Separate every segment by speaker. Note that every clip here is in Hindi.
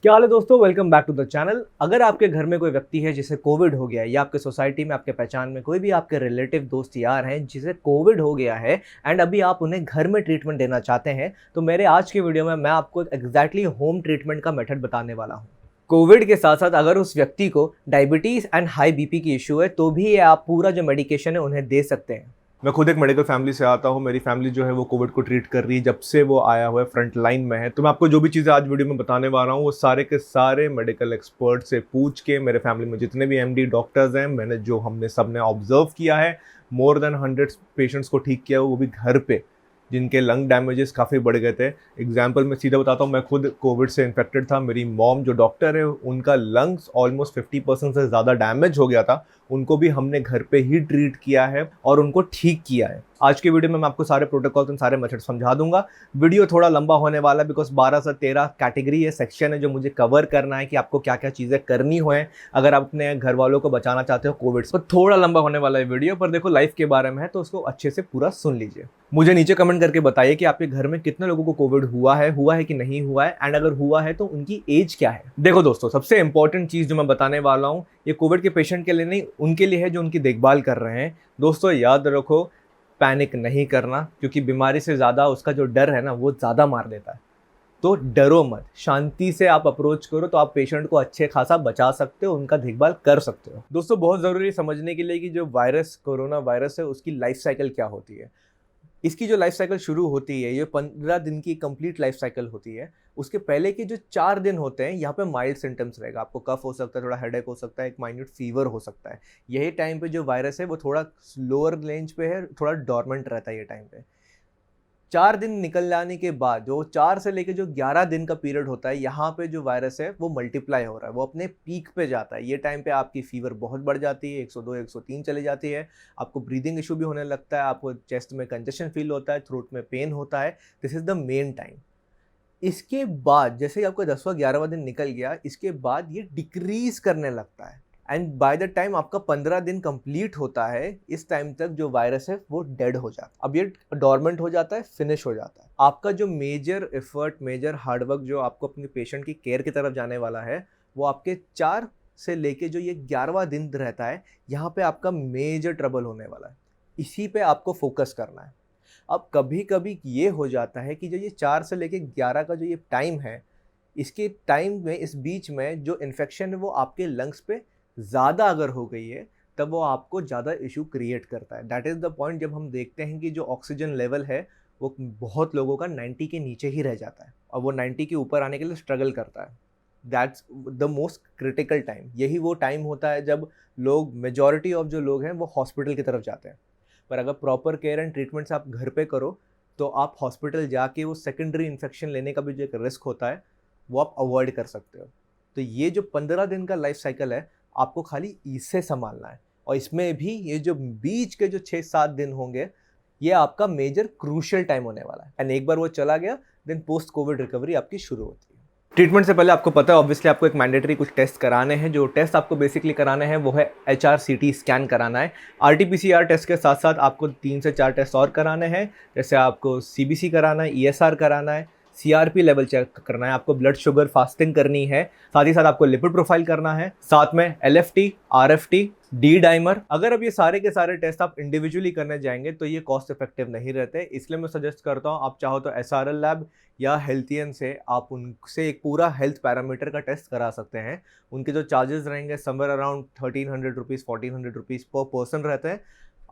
Speaker 1: क्या हाल है दोस्तों, welcome back to the channel. अगर आपके घर में कोई व्यक्ति है जिसे कोविड हो गया है या आपके सोसाइटी में आपके पहचान में कोई भी आपके रिलेटिव दोस्त यार हैं जिसे कोविड हो गया है एंड अभी आप उन्हें घर में ट्रीटमेंट देना चाहते हैं, तो मेरे आज के वीडियो में मैं आपको एग्जैक्टली होम ट्रीटमेंट का मेथड बताने वाला हूँ। कोविड के साथ साथ अगर उस व्यक्ति को डायबिटीज़ एंड हाई बीपी की इशू है तो भी ये आप पूरा जो मेडिकेशन है उन्हें दे सकते हैं।
Speaker 2: मैं खुद एक मेडिकल फैमिली से आता हूँ। मेरी फैमिली जो है वो कोविड को ट्रीट कर रही है जब से वो आया हुआ है, फ्रंट लाइन में है। तो मैं आपको जो भी चीज़ें आज वीडियो में बताने वाला हूँ वो सारे के सारे मेडिकल एक्सपर्ट से पूछ के, मेरे फैमिली में जितने भी एमडी डॉक्टर्स हैं, हमने सबने ऑब्जर्व किया है। मोर देन 100 पेशेंट्स को ठीक किया, वो भी घर पे, जिनके लंग डैमेजेस काफ़ी बढ़ गए थे। एग्जाम्पल मैं सीधा बताता हूँ, मैं खुद कोविड से इन्फेक्टेड था। मेरी मॉम जो डॉक्टर है, उनका लंग्स ऑलमोस्ट 50% से ज़्यादा डैमेज हो गया था। उनको भी हमने घर पे ही ट्रीट किया है और उनको ठीक किया है। आज के वीडियो में मैं आपको सारे प्रोटोकॉल्स और सारे मेथड समझा दूंगा। वीडियो थोड़ा लंबा होने वाला है बिकॉज 12 से 13 कैटेगरी है, सेक्शन है जो मुझे कवर करना है कि आपको क्या क्या चीज़ें करनी हो अगर आप अपने घर वालों को बचाना चाहते हो कोविड से। तो थोड़ा लंबा होने वाला है वीडियो, पर देखो लाइफ के बारे में है तो उसको अच्छे से पूरा सुन लीजिए। मुझे नीचे कमेंट करके बताइए कि आपके घर में कितने लोगों को कोविड हुआ है कि नहीं हुआ है, एंड अगर हुआ है तो उनकी एज क्या है। देखो दोस्तों, सबसे इंपॉर्टेंट चीज़ जो मैं बताने वाला हूँ ये कोविड के पेशेंट के लिए नहीं, उनके लिए है जो उनकी देखभाल कर रहे हैं। दोस्तों याद रखो, पैनिक नहीं करना, क्योंकि बीमारी से ज़्यादा उसका जो डर है ना वो ज़्यादा मार देता है। तो डरो मत, शांति से आप अप्रोच करो तो आप पेशेंट को अच्छे खासा बचा सकते हो, उनका देखभाल कर सकते हो। दोस्तों बहुत ज़रूरी है समझने के लिए कि जो वायरस, कोरोना वायरस है, उसकी लाइफ साइकिल क्या होती है। इसकी जो लाइफ साइकिल शुरू होती है, ये 15 दिन की कंप्लीट लाइफ साइकिल होती है। उसके पहले के जो 4 दिन होते हैं, यहाँ पे माइल्ड सिम्टम्स रहेगा। आपको कफ हो सकता है, थोड़ा हेडेक हो सकता है, एक माइन्यूट फीवर हो सकता है। यही टाइम पे जो वायरस है वो थोड़ा स्लोअर रेंज पे है, थोड़ा डॉर्मेंट रहता है ये टाइम पे। 4 दिन निकल जाने के बाद जो 4 से लेके जो 11 दिन का पीरियड होता है, यहाँ पे जो वायरस है वो मल्टीप्लाई हो रहा है, वो अपने पीक पे जाता है। ये टाइम पे आपकी फीवर बहुत बढ़ जाती है, 102 103 चली जाती है। आपको ब्रीदिंग इशू भी होने लगता है, आपको चेस्ट में कंजेशन फील होता है, थ्रोट में पेन होता है। This is the main time. इसके बाद जैसे ही आपका 10वां 11वां दिन निकल गया, इसके बाद ये डिक्रीज करने लगता है एंड बाय द टाइम आपका 15 दिन कंप्लीट होता है, इस टाइम तक जो वायरस है वो डेड हो जाता है। अब ये डॉर्मेंट हो जाता है, फिनिश हो जाता है। आपका जो मेजर एफर्ट, मेजर हार्डवर्क जो आपको अपने पेशेंट की केयर की तरफ जाने वाला है, वो आपके 4 से लेके जो ये 11वां दिन रहता है, यहाँ पे आपका मेजर ट्रबल होने वाला है। इसी पे आपको फोकस करना है। अब कभी कभी ये हो जाता है कि जो ये 4 से लेके 11 का जो ये टाइम है, इसके टाइम में, इस बीच में जो इन्फेक्शन है वो आपके लंग्स पे ज़्यादा अगर हो गई है, तब वो आपको ज़्यादा इशू क्रिएट करता है। दैट इज़ द पॉइंट जब हम देखते हैं कि जो ऑक्सीजन लेवल है वो बहुत लोगों का 90 के नीचे ही रह जाता है और वो 90 के ऊपर आने के लिए स्ट्रगल करता है। That's the most critical time. यही वो टाइम होता है जब लोग, मेजॉरिटी ऑफ जो लोग हैं वो हॉस्पिटल की तरफ जाते हैं। पर अगर प्रॉपर केयर एंड ट्रीटमेंट्स आप घर पे करो तो आप हॉस्पिटल जाके वो सेकेंडरी इन्फेक्शन लेने का भी जो एक रिस्क होता है वो आप अवॉइड कर सकते हो। तो ये जो 15 दिन का लाइफ साइकिल है, आपको खाली इसे संभालना है। और इसमें भी ये जो बीच के जो 6-7 दिन होंगे, ये आपका मेजर क्रूशियल टाइम होने वाला है। एंड एक बार वो चला गया, देन पोस्ट कोविड रिकवरी आपकी शुरू होती है। ट्रीटमेंट से पहले आपको पता है ऑब्वियसली आपको एक मैंडेटरी कुछ टेस्ट कराने हैं। जो टेस्ट आपको बेसिकली कराने हैं वो है HRCT स्कैन कराना है। RT-PCR टेस्ट के साथ साथ आपको 3 से 4 टेस्ट और कराने हैं। जैसे आपको CBC कराना है, ESR कराना है, CRP लेवल चेक करना है, आपको ब्लड शुगर फास्टिंग करनी है, साथ ही साथ आपको लिपिड प्रोफाइल करना है, साथ में LFT, RFT, डी डाइमर। अगर अब ये सारे के सारे टेस्ट आप इंडिविजुअली करने जाएंगे तो ये कॉस्ट इफेक्टिव नहीं रहते, इसलिए मैं सजेस्ट करता हूँ आप चाहो तो SRL लैब या हेल्थियन से आप उनसे एक पूरा हेल्थ पैरामीटर का टेस्ट करा सकते हैं। उनके जो चार्जेस रहेंगे समवेयर अराउंड 1300 रुपीज़ 1400 रुपीज़ पर पर्सन रहते हैं।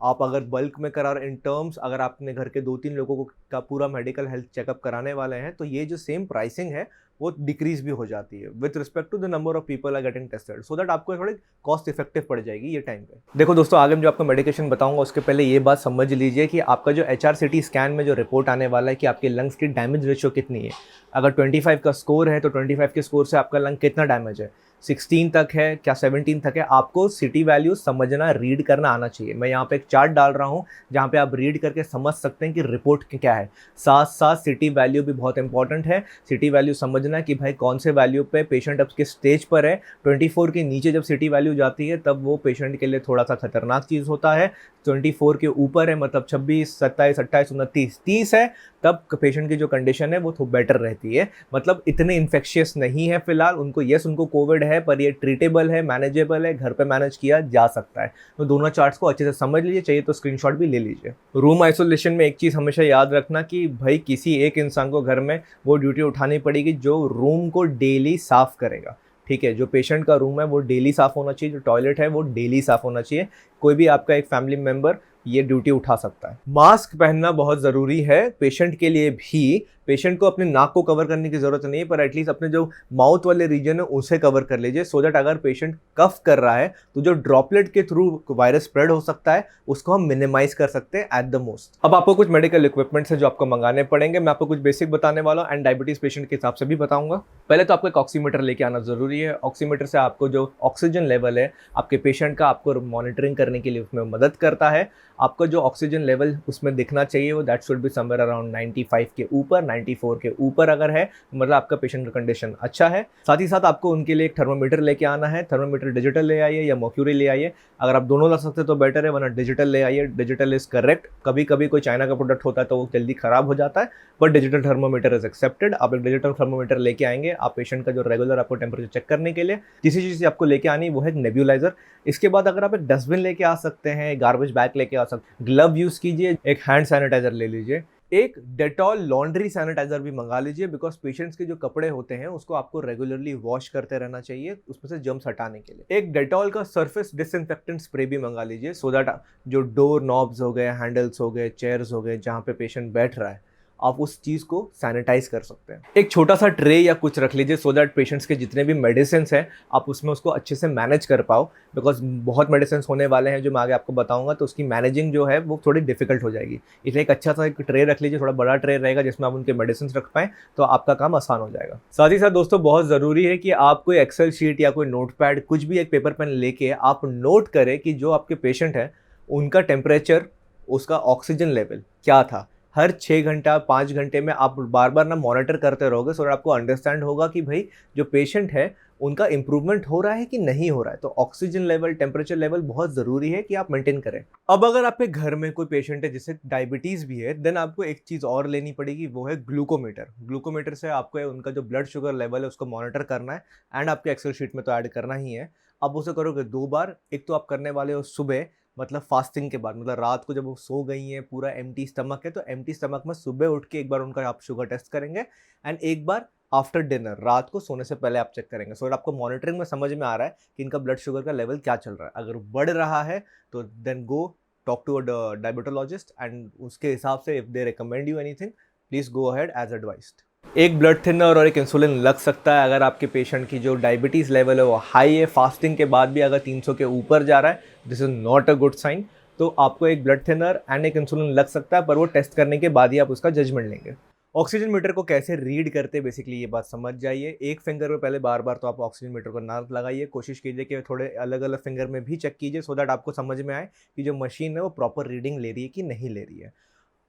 Speaker 2: आप अगर बल्क में करा रहे, इन टर्म्स अगर आपने घर के 2-3 लोगों को का पूरा मेडिकल हेल्थ चेकअप कराने वाले हैं, तो ये जो सेम प्राइसिंग है वो डिक्रीज भी हो जाती है with respect to the number of people are getting tested, so that आपको थोड़ी कॉस्ट इफेक्टिव पड़ जाएगी ये टाइम पे। देखो दोस्तों, आगे मैं जो आपको मेडिकेशन बताऊंगा उसके पहले ये बात समझ लीजिए कि आपका जो HRCT स्कैन में जो रिपोर्ट आने वाला है कि आपके लंग्स की डैमेज रेशियो कितनी है। अगर 25 का स्कोर है तो 25 के स्कोर से आपका लंग कितना डैमेज है, 16 तक है क्या 17 तक है, आपको सिटी वैल्यू समझना, रीड करना आना चाहिए। मैं यहाँ पे एक चार्ट डाल रहा हूँ जहाँ पे आप रीड करके समझ सकते हैं कि रिपोर्ट क्या है। साथ साथ सिटी वैल्यू भी बहुत इंपॉर्टेंट है। सिटी वैल्यू समझना कि भाई कौन से वैल्यू पे पेशेंट अब किस स्टेज पर है। 24 के नीचे जब सिटी वैल्यू जाती है तब वो पेशेंट के लिए थोड़ा सा खतरनाक चीज़ होता है। 24 के ऊपर है मतलब 26, 27, 28, 29, 30 है
Speaker 1: तब पेशेंट की जो कंडीशन है वो थोड़ा बेटर रहती है, मतलब इतने इन्फेक्शियस नहीं है फिलहाल उनको। यस उनको कोविड है पर ये ट्रीटेबल है, मैनेजेबल है, घर पे मैनेज किया जा सकता है। तो दोनों चार्ट्स को अच्छे से समझ लीजिए, चाहिए तो स्क्रीनशॉट भी ले लीजिए। रूम आइसोलेशन में एक चीज़ हमेशा याद रखना कि भाई किसी एक इंसान को घर में वो ड्यूटी उठानी पड़ेगी जो रूम को डेली साफ करेगा, ठीक है। जो पेशेंट का रूम है वो डेली साफ होना चाहिए, जो टॉयलेट है वो डेली साफ होना चाहिए। कोई भी आपका एक फैमिली मेंबर ये ड्यूटी उठा सकता है। मास्क पहनना बहुत ज़रूरी है पेशेंट के लिए भी। पेशेंट को अपने नाक को कवर करने की ज़रूरत नहीं है, पर एटलीस्ट अपने जो माउथ वाले रीजन है उसे कवर कर लीजिए, सो दैट अगर पेशेंट कफ कर रहा है तो जो ड्रॉपलेट के थ्रू वायरस स्प्रेड हो सकता है उसको हम मिनिमाइज कर सकते हैं एट द मोस्ट। अब आपको कुछ मेडिकल इक्विपमेंट्स है जो आपको मंगाने पड़ेंगे। मैं आपको कुछ बेसिक बताने वाला हूँ एंड डायबिटीज पेशेंट के हिसाब से भी बताऊंगा। पहले तो आपको एक ऑक्सीमीटर लेके आना जरूरी है। ऑक्सीमीटर से आपको जो ऑक्सीजन लेवल है आपके पेशेंट का आपको मॉनिटरिंग करने के लिए उसमें मदद करता है। आपका जो ऑक्सीजन लेवल उसमें दिखना चाहिए वो that should be somewhere around 95 के ऊपर, 94 के ऊपर अगर है तो मतलब आपका पेशेंट का कंडीशन अच्छा है। साथ ही साथ आपको उनके लिए एक थर्मोमीटर लेके आना है। थर्मोमीटर डिजिटल ले आइए या मर्क्यूरी ले आइए, अगर आप दोनों ला सकते तो बेटर है, वरना डिजिटल ले आइए। Digital is correct. कभी कभी कोई चाइना का प्रोडक्ट होता है तो वो जल्दी खराब हो जाता है, but digital thermometer is accepted. आप एक डिजिटल थर्मोमीटर लेके आएंगे आप पेशेंट का जो रेगुलर आपको टेम्परेचर चेक करने के लिए। तीसरी चीज़ आपको लेके आनी वो है नेब्यूलाइजर। इसके बाद अगर आप एक डस्टबिन लेके आ सकते हैं, गार्बेज बैग लेके आ सकते हैं, ग्लव यूज कीजिए, एक हैंड सैनिटाइजर ले लीजिए, एक डेटॉल लॉन्ड्री सैनिटाइजर भी मंगा लीजिए, बिकॉज पेशेंट्स के जो कपड़े होते हैं उसको आपको रेगुलरली वॉश करते रहना चाहिए उसमें से जर्म्स हटाने के लिए। एक डेटॉल का सरफेस डिसइंफेक्टेंट स्प्रे भी मंगा लीजिए, सो दैट जो डोर नॉब्स हो गए, हैंडल्स हो गए, चेयर्स हो गए, जहाँ पे पेशेंट बैठ रहा है आप उस चीज़ को सैनिटाइज कर सकते हैं। एक छोटा सा ट्रे या कुछ रख लीजिए, सो दैट पेशेंट्स के जितने भी मेडिसिन हैं आप उसमें उसको अच्छे से मैनेज कर पाओ, बिकॉज बहुत मेडिसिन होने वाले हैं जो मैं आगे आपको बताऊंगा, तो उसकी मैनेजिंग जो है वो थोड़ी डिफिकल्ट हो जाएगी। इसलिए एक अच्छा सा एक ट्रे रख लीजिए, थोड़ा बड़ा ट्रे रहेगा जिसमें आप उनके मेडिसिन रख पाएँ, तो आपका काम आसान हो जाएगा। साथ ही साथ दोस्तों बहुत ज़रूरी है कि आप कोई एक्सेल शीट या कोई नोट पैड कुछ भी एक पेपर पेन लेके आप नोट करें कि जो आपके पेशेंट हैं उनका टेम्परेचर, उसका ऑक्सीजन लेवल क्या था। हर 6 घंटा 5 घंटे में आप बार बार ना मॉनिटर करते रहोगे, सो आपको अंडरस्टैंड होगा कि भाई जो पेशेंट है उनका इंप्रूवमेंट हो रहा है कि नहीं हो रहा है। तो ऑक्सीजन लेवल, टेम्परेचर लेवल बहुत ज़रूरी है कि आप मेंटेन करें। अब अगर आपके घर में कोई पेशेंट है जिससे डायबिटीज़ भी है, देन आपको एक चीज़ और लेनी पड़ेगी, वो है ग्लूकोमीटर। ग्लूकोमीटर से आपको उनका जो ब्लड शुगर लेवल है उसको मॉनिटर करना है एंड आपके एक्सेल शीट में तो ऐड करना ही है। अब उसे करोगे 2 बार। एक तो आप करने वाले हो सुबह, मतलब फास्टिंग के बाद, मतलब रात को जब वो सो गई हैं पूरा एम्प्टी स्टमक है, तो एम्प्टी स्टमक में सुबह उठ के एक बार उनका आप शुगर टेस्ट करेंगे एंड एक बार आफ्टर डिनर रात को सोने से पहले आप चेक करेंगे। सो आपको मॉनिटरिंग में समझ में आ रहा है कि इनका ब्लड शुगर का लेवल क्या चल रहा है। अगर बढ़ रहा है तो then go talk to a diabetologist and उसके हिसाब से if they recommend you anything please go ahead as advised. एक ब्लड थिनर और एक इंसुलिन लग सकता है अगर आपके पेशेंट की जो डायबिटीज़ लेवल है वो हाई है, फास्टिंग के बाद भी अगर 300 के ऊपर जा रहा है, this is not a good sign. तो आपको एक ब्लड थिनर एंड एक इंसुलिन लग सकता है, पर वो टेस्ट करने के बाद ही आप उसका जजमेंट लेंगे। ऑक्सीजन मीटर को कैसे रीड करते हैं बेसिकली ये बात समझ जाइए। एक फिंगर में पहले बार बार तो आप ऑक्सीजन मीटर को ना लगाइए, कोशिश कीजिए कि थोड़े अलग अलग फिंगर में भी चेक कीजिए, सो दैट आपको समझ में आए कि जो मशीन है वो प्रॉपर रीडिंग ले रही है कि नहीं ले रही है।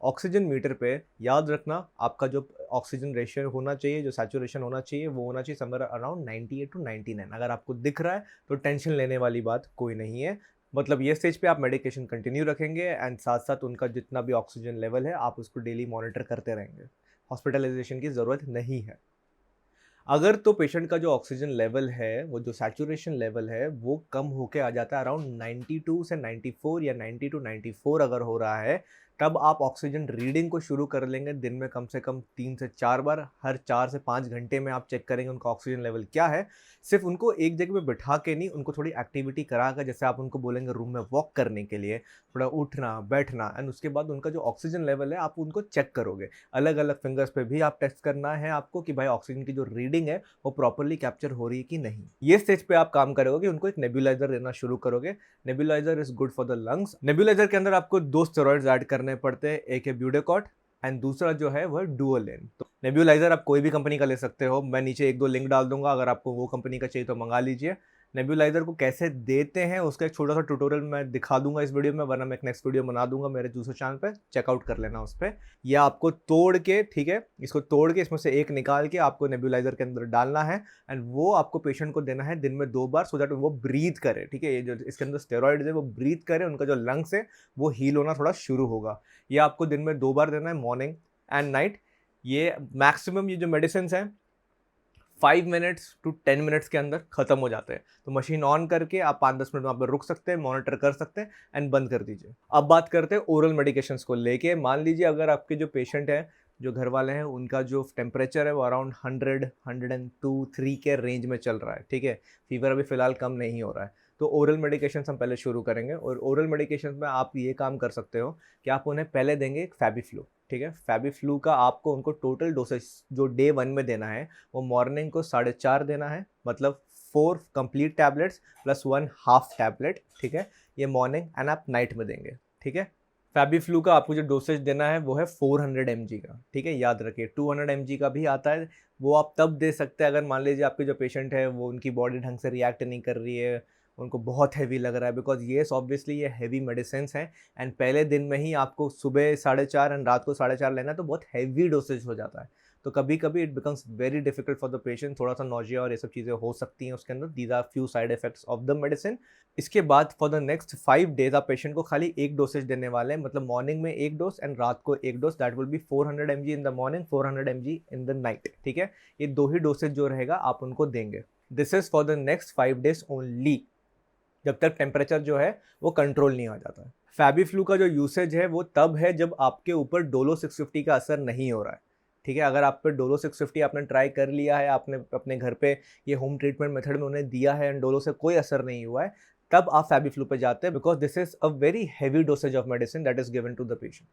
Speaker 1: ऑक्सीजन मीटर पे याद रखना आपका जो ऑक्सीजन रेशियो होना चाहिए, जो सैचुरेशन होना चाहिए, वो होना चाहिए समवेयर अराउंड 98 to 99। अगर आपको दिख रहा है तो टेंशन लेने वाली बात कोई नहीं है, मतलब ये स्टेज पे आप मेडिकेशन कंटिन्यू रखेंगे एंड साथ साथ उनका जितना भी ऑक्सीजन लेवल है आप उसको डेली मॉनिटर करते रहेंगे। हॉस्पिटलाइजेशन की ज़रूरत नहीं है। अगर तो पेशेंट का जो ऑक्सीजन लेवल है, वो जो सैचुरेशन लेवल है वो कम होके आ जाता है अराउंड 92 से 94 या 90 to 94 अगर हो रहा है, तब आप ऑक्सीजन रीडिंग को शुरू कर लेंगे। दिन में कम से कम 3 से 4 बार, हर 4 से 5 घंटे में आप चेक करेंगे उनका ऑक्सीजन लेवल क्या है। सिर्फ उनको एक जगह पे बिठा के नहीं, उनको थोड़ी एक्टिविटी कराकर, जैसे आप उनको बोलेंगे रूम में वॉक करने के लिए, थोड़ा उठना बैठना, एंड उसके बाद उनका जो ऑक्सीजन लेवल है आप उनको चेक करोगे। अलग अलग फिंगर्स पे भी आप टेस्ट करना है आपको कि भाई ऑक्सीजन की जो रीडिंग है वो प्रॉपरली कैप्चर हो रही है कि नहीं। ये स्टेज पे आप काम करोगे, उनको एक नेबुलाइजर देना शुरू करोगे। Nebuliser is good for the lungs. Nebuliser के अंदर आपको 2 स्टेरॉइड्स ऐड करने पड़ते हैं, एक है ब्यूडेकॉट एंड दूसरा जो है वह डुओलेन। तो नेबुलाइजर आप कोई भी कंपनी का ले सकते हो, मैं नीचे 1-2 लिंक डाल दूंगा, अगर आपको वो कंपनी का चाहिए तो मंगा लीजिए। नेबुलाइजर को कैसे देते हैं उसका एक छोटा सा ट्यूटोरियल मैं दिखा दूंगा इस वीडियो में, वरना मैं एक नेक्स्ट वीडियो बना दूंगा मेरे दूसरे चैनल पे, चेकआउट कर लेना उस पर। या आपको तोड़ के, ठीक है, इसको तोड़ के इसमें से एक निकाल के आपको नेबुलाइजर के अंदर डालना है एंड वो आपको पेशेंट को देना है दिन में 2 बार, सो दैट वो ब्रीथ करे। ठीक है, ये जो इसके अंदर स्टेरॉइड्स है वो ब्रीथ करे, उनका जो लंग्स है वो हील होना थोड़ा शुरू होगा। ये आपको दिन में 2 बार देना है, मॉर्निंग एंड नाइट। ये मैक्सिमम ये जो मेडिसिन हैं 5 मिनट्स टू 10 मिनट्स के अंदर ख़त्म हो जाते हैं। तो मशीन ऑन करके आप 5-10 मिनट वहाँ पर रुक सकते हैं, मॉनिटर कर सकते हैं एंड बंद कर दीजिए। अब बात करते हैं ओरल मेडिकेशंस को लेके। मान लीजिए अगर आपके जो पेशेंट हैं, जो घर वाले हैं, उनका जो टेम्परेचर है वो अराउंड 100, 102, 3 के रेंज में चल रहा है, ठीक है। फीवर अभी फ़िलहाल कम नहीं हो रहा है। तो ओरल मेडिकेशंस हम पहले शुरू करेंगे और ओरल मेडिकेशंस में आप ये काम कर सकते हो कि आप उन्हें पहले देंगे एक फैबीफ्लू, ठीक है। फैबीफ्लू का आपको उनको टोटल डोसेज जो डे 1 में देना है वो मॉर्निंग को 4.5 देना है, मतलब 4 complete tablets plus 1 half tablet, ठीक है। ये मॉर्निंग एंड आप नाइट में देंगे, ठीक है। फैबीफ्लू का आपको जो डोसेज देना है वो है 400 mg का, ठीक है। याद रखिए 200 mg का भी आता है, वो आप तब दे सकते हैं अगर मान लीजिए आपके जो पेशेंट है वो उनकी बॉडी ढंग से रिएक्ट नहीं कर रही है, उनको बहुत हैवी लग रहा है, बिकॉज ये ऑब्वियसली ये हैवी मेडिसिन हैं एंड पहले दिन में ही आपको सुबह 4.5 एंड रात को 4.5 लेना है, तो बहुत हैवी डोसेज हो जाता है। तो कभी कभी it becomes very difficult for the patient, थोड़ा सा नॉजिया और ये सब चीज़ें हो सकती हैं उसके अंदर। These are few side effects of the medicine. इसके बाद फॉर द नेक्स्ट 5 डेज आप पेशेंट को खाली एक डोसेज देने वाले हैं, मतलब मॉर्निंग में एक डोज एंड रात को एक dose. That will be 400 mg in the morning, 400 mg in the night, ठीक है। ये 2 ही डोसेज जो रहेगा आप उनको देंगे। This is for the next 5 days only, जब तक टेम्परेचर जो है वो कंट्रोल नहीं आ जाता है। फैबीफ्लू का जो यूसेज है वो तब है जब आपके ऊपर डोलो 650 का असर नहीं हो रहा है, ठीक है। अगर आप पे डोलो 650 आपने ट्राई कर लिया है, आपने अपने घर पे ये होम ट्रीटमेंट मेथड में उन्हें दिया है एंड डोलो से कोई असर नहीं हुआ है, तब आप फैबीफ्लू पे जाते हैं, because this is a very heavy dosage of medicine that is given to the patient.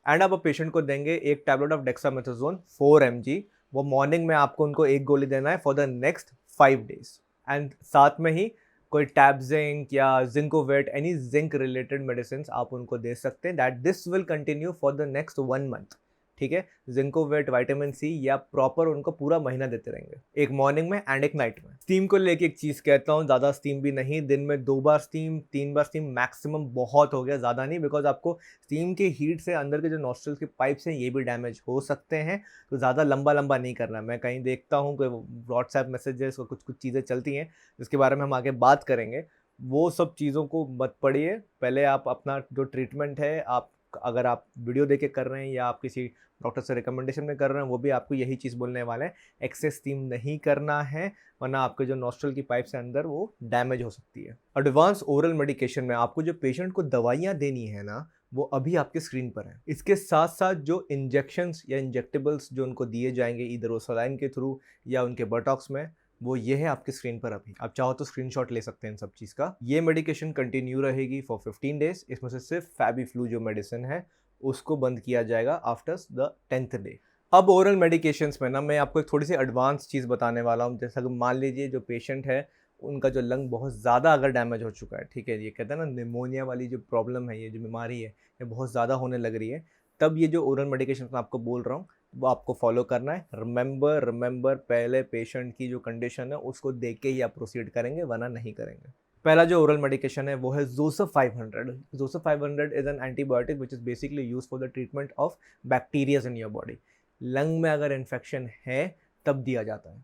Speaker 1: And आप पेशेंट को देंगे एक टैबलेट ऑफ डेक्सामेथासोन 4 mg। वो मॉर्निंग में आपको उनको एक गोली देना है for the next 5 days. And साथ में ही कोई टैब जिंक या Zincovit, any zinc related medicine आप उनको दे सकते हैं। That this will continue for the next 1 month, ठीक है। जिंकोवेट, विटामिन सी या प्रॉपर उनको पूरा महीना देते रहेंगे, एक मॉर्निंग में एंड एक नाइट में। स्टीम को लेके एक चीज़ कहता हूँ, ज़्यादा स्टीम भी नहीं, दिन में 2 बार स्टीम, 3 बार स्टीम मैक्सिमम बहुत हो गया, ज़्यादा नहीं, बिकॉज आपको स्टीम के हीट से अंदर के जो नॉस्ट्रल्स के पाइप्स हैं ये भी डैमेज हो सकते हैं। तो ज़्यादा लंबा लंबा नहीं करना। मैं कहीं देखता हूँ कि व्हाट्सएप मैसेजेस और कुछ कुछ चीज़ें चलती हैं जिसके बारे में हम आगे बात करेंगे, वो सब चीज़ों को मत पढ़िए। पहले आप अपना जो ट्रीटमेंट है, आप अगर आप वीडियो देख के कर रहे हैं या आप किसी डॉक्टर से रिकमेंडेशन में कर रहे हैं, वो भी आपको यही चीज़ बोलने वाले हैं, एक्सेस स्टीम नहीं करना है, वरना आपके जो नॉस्ट्रल की पाइप से अंदर वो डैमेज हो सकती है। एडवांस ओरल मेडिकेशन में आपको जो पेशेंट को दवाइयाँ देनी है ना, वो अभी आपके स्क्रीन पर है। इसके साथ साथ जो इंजेक्शंस या इंजेक्टेबल्स जो उनको दिए जाएंगे इधर वो सलाइन के थ्रू या उनके बटॉक्स में, वो ये है आपके स्क्रीन पर अभी। आप चाहो तो स्क्रीनशॉट ले सकते हैं इन सब चीज़ का। ये मेडिकेशन कंटिन्यू रहेगी फॉर 15 डेज। इसमें से सिर्फ फैबीफ्लू जो मेडिसिन है उसको बंद किया जाएगा आफ्टर द 10th डे। अब ओरल मेडिकेशंस में ना मैं आपको एक थोड़ी सी एडवांस चीज़ बताने वाला हूँ। जैसा कि मान लीजिए जो पेशेंट है उनका जो लंग बहुत ज़्यादा अगर डैमेज हो चुका है, ठीक है, ये कहते हैं ना निमोनिया वाली जो प्रॉब्लम है, ये जो बीमारी है ये बहुत ज़्यादा होने लग रही है, तब ये जो ओरल मेडिकेशन मैं आपको बोल रहा हूँ वो आपको फॉलो करना है। रिमेंबर पहले पेशेंट की जो कंडीशन है उसको देख के ही आप प्रोसीड करेंगे, वरना नहीं करेंगे। पहला जो ओरल मेडिकेशन है वो है Joseph 500। Joseph 500 is an antibiotic which is basically use for the treatment of bacterias in your body. Lung में अगर इन्फेक्शन है तब दिया जाता है।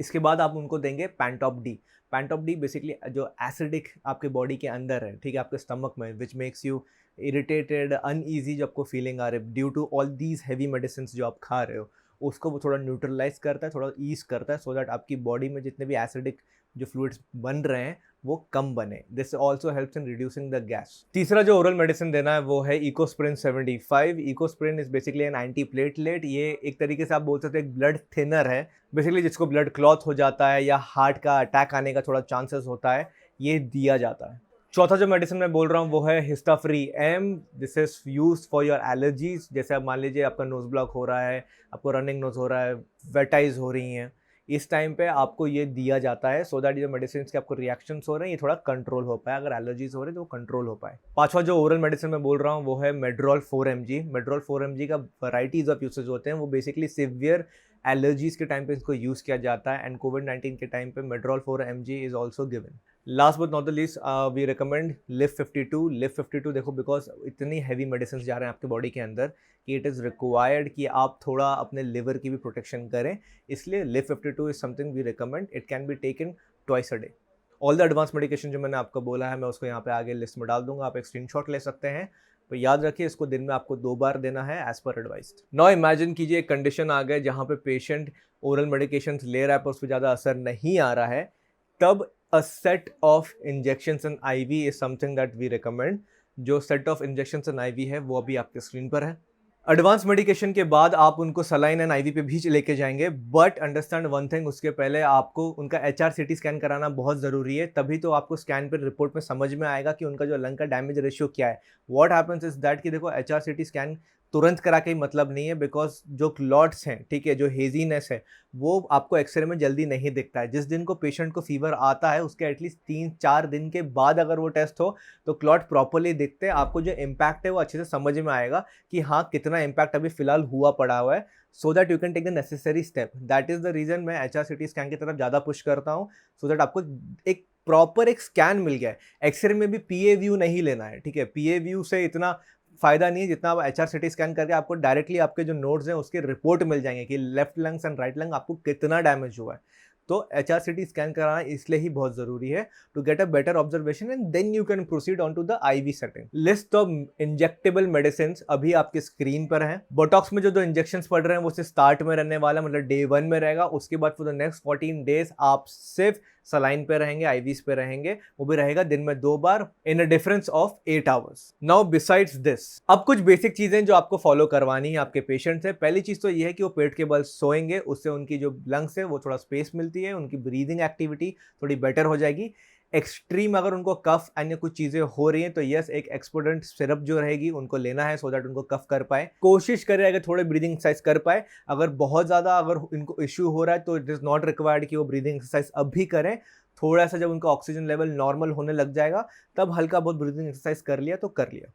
Speaker 1: इसके बाद आप उनको देंगे Pantop D. Pantop D basically जो एसिडिक आपके बॉडी के अंदर है, ठीक है, आपके स्टमक में, which makes you irritated, uneasy, जो आपको फीलिंग आ रही है due to all these heavy medicine जो आप खा रहे हो, उसको वो थोड़ा न्यूट्रलाइज करता है, थोड़ा ईज करता है, सो दैट आपकी बॉडी में जितने भी एसिडिक जो फ्लूइड्स बन रहे हैं वो कम बने। This also helps in reducing the gas. तीसरा जो ओरल मेडिसिन देना है वो है Ecosprin 75। Ecosprin is basically an anti platelet. ये एक तरीके से आप बोल सकते हैं एक ब्लड थिनर है, बेसिकली जिसको ब्लड क्लॉथ हो जाता है या हार्ट का अटैक आने का थोड़ा चांसेस होता है, ये दिया जाता है। चौथा जो मेडिसिन मैं बोल रहा हूँ वो है Histafree M. This is use for your allergies. जैसे आप मान लीजिए आपका नोज ब्लॉक हो रहा है, आपको रनिंग नोज हो रहा है, वेटाइज हो रही हैं, इस टाइम पे आपको ये दिया जाता है सो दैट जो मेडिसिन के आपको रिएक्शंस हो रहे हैं ये थोड़ा कंट्रोल हो पाए। अगर एलर्जीज हो रहे हैं तो वो कंट्रोल हो पाए। पांचवा जो ओरल मेडिसिन मैं बोल रहा हूँ वो है मेड्रोल 4 mg। मेड्रोल 4 mg का वैराइटीज ऑफ यूसेज होते हैं। वो बेसिकली सिवियर एलर्जीज के टाइम पे इसको यूज़ किया जाता है एंड कोविड-19 के टाइम पे Medrol 4 mg is also given. Last but not the least we recommend live 52। Live 52 देखो बिकॉज इतनी हैवी मेडिसिन जा रहे हैं आपके बॉडी के अंदर कि इट इज़ रिक्वायर्ड कि आप थोड़ा अपने लिवर की भी प्रोटेक्शन करें, इसलिए live 52 is something we recommend. It can be taken twice a day. All the advance medication जो मैंने आपको बोला है मैं उसको यहाँ पे आगे लिस्ट में डाल दूंगा, आप एक स्क्रीनशॉट ले सकते हैं। तो याद रखिए इसको दिन में आपको 2 बार देना है as per advised. Now imagine कीजिए एक कंडीशन आ गया जहाँ पे पेशेंट ओरल मेडिकेशंस ले रहा है पर उस पर ज़्यादा असर नहीं आ रहा है, तब a set of injections and IV is something that we recommend. जो set of injections and IV है वो अभी आपके स्क्रीन पर है। एडवांस मेडिकेशन के बाद आप उनको सलाइन एंड आईवी पे भी लेके जाएंगे, बट अंडरस्टैंड वन थिंग, उसके पहले आपको उनका HRCT स्कैन कराना बहुत ज़रूरी है। तभी तो आपको स्कैन पर रिपोर्ट में समझ में आएगा कि उनका जो लंग का डैमेज रेशियो क्या है। व्हाट हैपेंस इज दैट कि देखो HRCT स्कैन तुरंत करा के ही मतलब नहीं है, बिकॉज जो क्लॉट्स हैं, ठीक है, जो हेजीनेस है, वो आपको एक्सरे में जल्दी नहीं दिखता है। जिस दिन को पेशेंट को फीवर आता है उसके एटलीस्ट 3-4 दिन के बाद अगर वो टेस्ट हो तो क्लॉट प्रॉपरली दिखते हैं। आपको जो इम्पैक्ट है वो अच्छे से समझ में आएगा कि हाँ कितना इम्पैक्ट अभी फिलहाल हुआ पड़ा हुआ है, so that you can take the necessary step. That is the reason मैं HRCT स्कैन की तरफ ज़्यादा पुश करता हूँ, सो दैट आपको एक प्रॉपर एक स्कैन मिल गया है। एक्सरे में भी PA व्यू नहीं लेना है, ठीक है, PA व्यू से इतना फायदा नहीं है जितना आप HRCT स्कैन करके आपको डायरेक्टली आपके जो नोड्स हैं उसके रिपोर्ट मिल जाएंगे कि left lungs and right lung आपको कितना डैमेज हुआ है। तो HRCT स्कैन कराना इसलिए ही बहुत जरूरी है, to get a better observation and then you can proceed on to the IV setting. List of injectable medicine अभी आपके स्क्रीन पर है। बोटॉक्स में जो 2 इंजेक्शन पड़ रहे हैं वो सिर्फ स्टार्ट में रहने वाला, मतलब Day 1 में रहेगा। उसके बाद फॉर द नेक्स्ट 14 डेज आप सिर्फ सलाइन पे रहेंगे, IVs पे रहेंगे, वो भी रहेगा दिन में 2 बार in a difference of 8 hours. Now besides this, अब कुछ बेसिक चीजें जो आपको फॉलो करवानी है आपके पेशेंट से। पहली चीज तो ये है कि वो पेट के बल सोएंगे, उससे उनकी जो लंग्स है वो थोड़ा स्पेस मिलती है, उनकी ब्रीदिंग एक्टिविटी थोड़ी बेटर हो जाएगी। एक्सट्रीम अगर उनको कफ अन्य कुछ चीजें हो रही हैं तो यस, एक एक्सपोडेंट सिरप जो रहेगी उनको लेना है, सो दैट उनको कफ कर पाए। कोशिश करें अगर थोड़े ब्रीदिंग एक्सरसाइज कर पाए। अगर बहुत ज्यादा अगर इनको इश्यू हो रहा है तो इट इज नॉट रिक्वायर्ड कि वो ब्रीदिंग एक्सरसाइज अब भी करें। थोड़ा सा जब उनका ऑक्सीजन लेवल नॉर्मल होने लग जाएगा तब हल्का बहुत ब्रीदिंग एक्सरसाइज कर लिया तो कर लिया।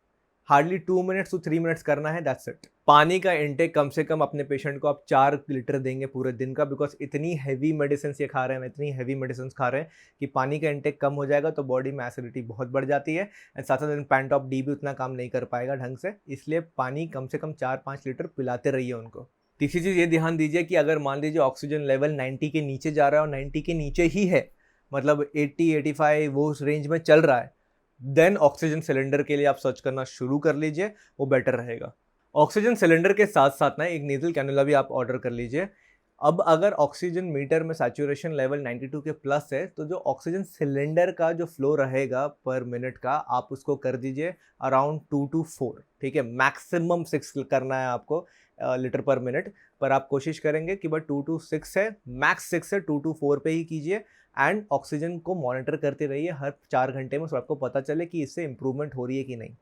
Speaker 1: हार्डली 2 मिनट्स to 3 मिनट्स करना है, दैट्स इट। पानी का इंटेक कम से कम अपने पेशेंट को आप 4 लीटर देंगे पूरे दिन का, बिकॉज इतनी हैवी मेडिसिन ये खा रहे हैं, इतनी हैवी मेडिसिन खा रहे हैं कि पानी का इंटेक कम हो जाएगा तो बॉडी में एसिडिटी बहुत बढ़ जाती है एंड साथ साथ पैंटॉप डी भी उतना काम नहीं कर पाएगा ढंग से। इसलिए पानी कम से कम 4-5 लीटर पिलाते रहिए उनको। तीसरी चीज़ ये ध्यान दीजिए कि अगर मान लीजिए ऑक्सीजन लेवल 90 के नीचे जा रहा है और 90 के नीचे ही है, मतलब 80-85 वो उस रेंज में चल रहा है, देन ऑक्सीजन सिलेंडर के लिए आप सर्च करना शुरू कर लीजिए, वो बेटर रहेगा। ऑक्सीजन सिलेंडर के साथ साथ ना एक नेजल कैनुला भी आप ऑर्डर कर लीजिए। अब अगर ऑक्सीजन मीटर में सैचुरेशन लेवल 92 के प्लस है तो जो ऑक्सीजन सिलेंडर का जो फ्लो रहेगा पर मिनट का, आप उसको कर दीजिए अराउंड 2 to 4, ठीक है। मैक्सिमम 6 करना है आपको लीटर पर मिनट, पर आप कोशिश करेंगे कि बस 2 to 6 है, मैक्स 6 है, 2 to 4 पे ही कीजिए। एंड ऑक्सीजन को मॉनिटर करते रहिए हर 4 घंटे में, सो आपको पता चले कि इससे इंप्रूवमेंट हो रही है कि नहीं।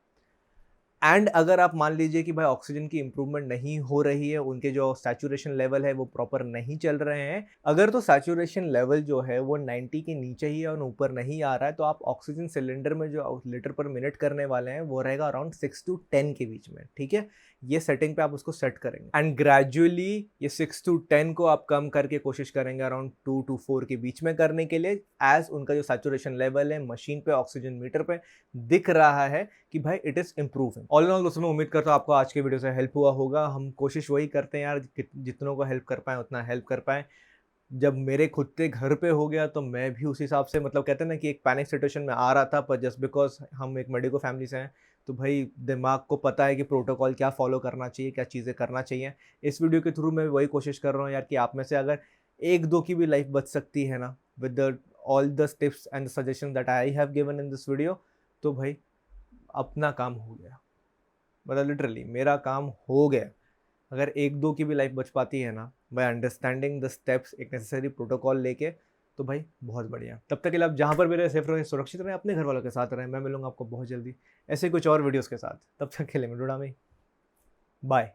Speaker 1: एंड अगर आप मान लीजिए कि भाई ऑक्सीजन की इंप्रूवमेंट नहीं हो रही है, उनके जो सैचुरेशन लेवल है वो प्रॉपर नहीं चल रहे हैं, अगर तो सैचुरेशन लेवल जो है वो 90 के नीचे ही है और ऊपर नहीं आ रहा है, तो आप ऑक्सीजन सिलेंडर में जो लीटर पर मिनट करने वाले हैं वो रहेगा अराउंड 6 to 10 के बीच में, ठीक है। ये सेटिंग पे आप उसको सेट करेंगे एंड ग्रेजुअली ये 6 to 10 को आप कम करके कोशिश करेंगे अराउंड 2 to 4 के बीच में करने के लिए, एज उनका जो सैचुरेशन लेवल है मशीन पे ऑक्सीजन मीटर पे दिख रहा है कि भाई it is improving. All in all दोस्तों, मैं उम्मीद करता हूँ आपको आज के वीडियो से हेल्प हुआ होगा। हम कोशिश वही करते हैं यार, जितनों को हेल्प कर पाए उतना हेल्प कर पाए। जब मेरे खुद के घर पे हो गया तो मैं भी उस हिसाब से, मतलब कहते हैं ना कि एक पैनिक सिचुएशन में आ रहा था, पर जस्ट बिकॉज हम एक मेडिको फैमिली से हैं तो भाई दिमाग को पता है कि प्रोटोकॉल क्या फॉलो करना चाहिए, क्या चीज़ें करना चाहिए। इस वीडियो के थ्रू मैं वही कोशिश कर रहा हूँ यार कि आप में से अगर 1-2 की भी लाइफ बच सकती है ना with the all the tips and suggestion that I have given in this video, तो भाई अपना काम हो गया, मतलब लिटरली मेरा काम हो गया। अगर 1-2 की भी लाइफ बच पाती है ना बाय अंडरस्टैंडिंग द स्टेप्स, एक नेसेसरी प्रोटोकॉल लेके, तो भाई बहुत बढ़िया। तब तक के लिए आप जहाँ पर भी रहे सेफ रहें, सुरक्षित रहें, अपने घर वालों के साथ रहें। मैं मिलूंगा आपको बहुत जल्दी ऐसे कुछ और वीडियोस के साथ। तब तक के लिए मैं डूडा में, बाय।